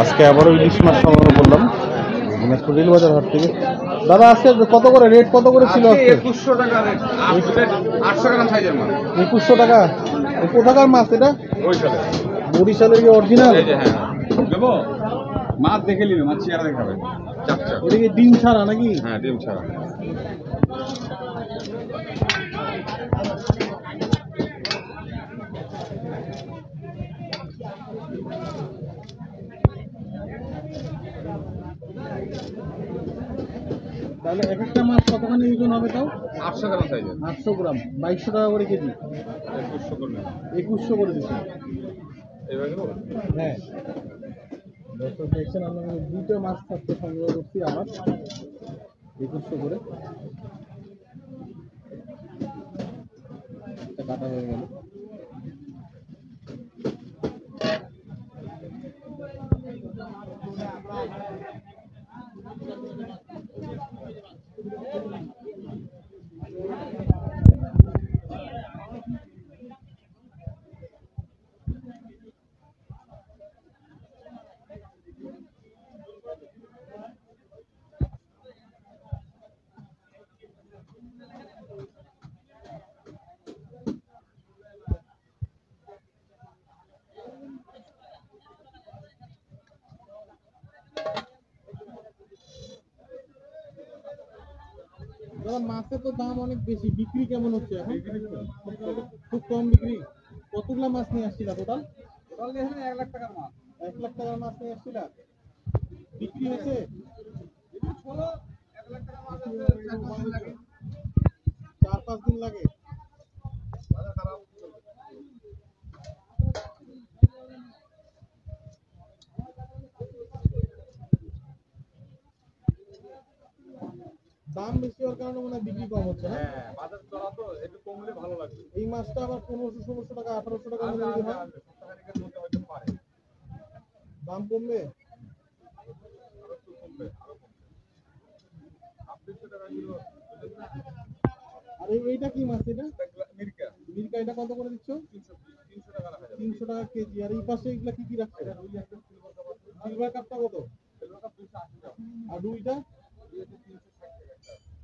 আজকে আবারও ইলিশ মাছ সংগ্রহ করলাম দিনাজপুর রেলবাজার হাট থেকে। দাদা আজকে কত করে রেট, কত করে ছিল? 2100 টাকা রেট, 800 গ্রাম সাইজের মাছ। 2100 টাকা। কোথাকার মাছ এটা? বরিশালের কি অরিজিনাল? হ্যাঁ দেবো, মাছ দেখে নিবে, মাছ চেহারা দেখাবে। এটা কি ডিম ছাড়া নাকি? হ্যাঁ ডিম ছাড়া। তাহলে এক একটা মাছ কতখানি ওজন হবে তাও? 800 গ্রাম সাইজের। 800 গ্রাম, 2200 টাকা করে কেজি। 2100 করে। 2100 করে দিচ্ছি। এইভাবে দেবো? হ্যাঁ দর্শক দেখছেন, আমরা দুটো মাছ থাকতে সংগ্রহ করছি আমার 2100 করে। একটা কাটা হয়ে গেল। মাছের তো দাম অনেক বেশি, বিক্রি কেমন হচ্ছে এখন? খুব কম বিক্রি। কতগুলা মাছ নিয়ে আসছিলা টোটাল? 1 লাখ টাকার মাছ। 1 লাখ টাকার মাছ নিয়ে আসছিলা, বিক্রি হয়েছে? 1 লাখ টাকার মাছ আছে, 4-5 দিন লাগে। দাম বেশি হওয়ার কারণে মনে হয় বিক্রি কম হচ্ছে না? হ্যাঁ বাজার চড়া তো, একটু কমলে ভালো লাগবে। এই মাছটা আবার 1500-1600 টাকা 1800 টাকা মধ্যে যদি হয় সপ্তাহখানেকের মধ্যে হয়তো পারে। দাম কমবে। আর এইটা কি মাছ? এটা মিরকা। মিরকা, এটা কত করে দিচ্ছ? 300 টাকা রাখা যাবে। 300 টাকা কেজি। আর এই পাশে এগুলা কি কি রাখছো? সিলভার কাপটা কত? আর রুইটা?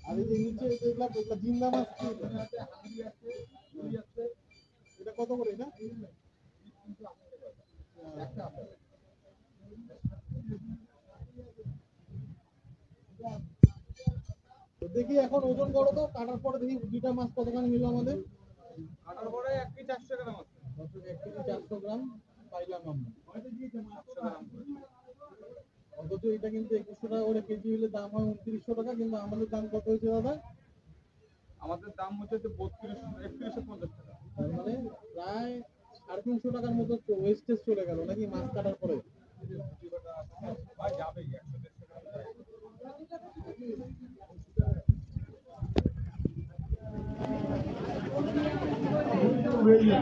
আর এই যে নিচে এগুলা জিন্দা মাছ কি? এটা কত করে? এটা দেখি এখন ওজন করো তো, কাটার পরে দেখি দুইটা মাছ কতখানি নিল আমাদের। কাটার পরে 1 কেজি 400 গ্রাম আছে। 1 কেজি 400 গ্রাম পাইলাম আমরা। অথচ এটা কিন্তু 2100 টাকা করে কেজি হলে দাম হয় 2900 টাকা, কিন্তু আমাদের দাম কত হয়েছে দাদা? আমাদের দাম হচ্ছে 3150 টাকা। তার মানে প্রায় 350 টাকার মতো ওয়েস্টেজ চলে গেল নাকি মাছ কাটার পরে? ভাই যাবেই 100-150 টাকা।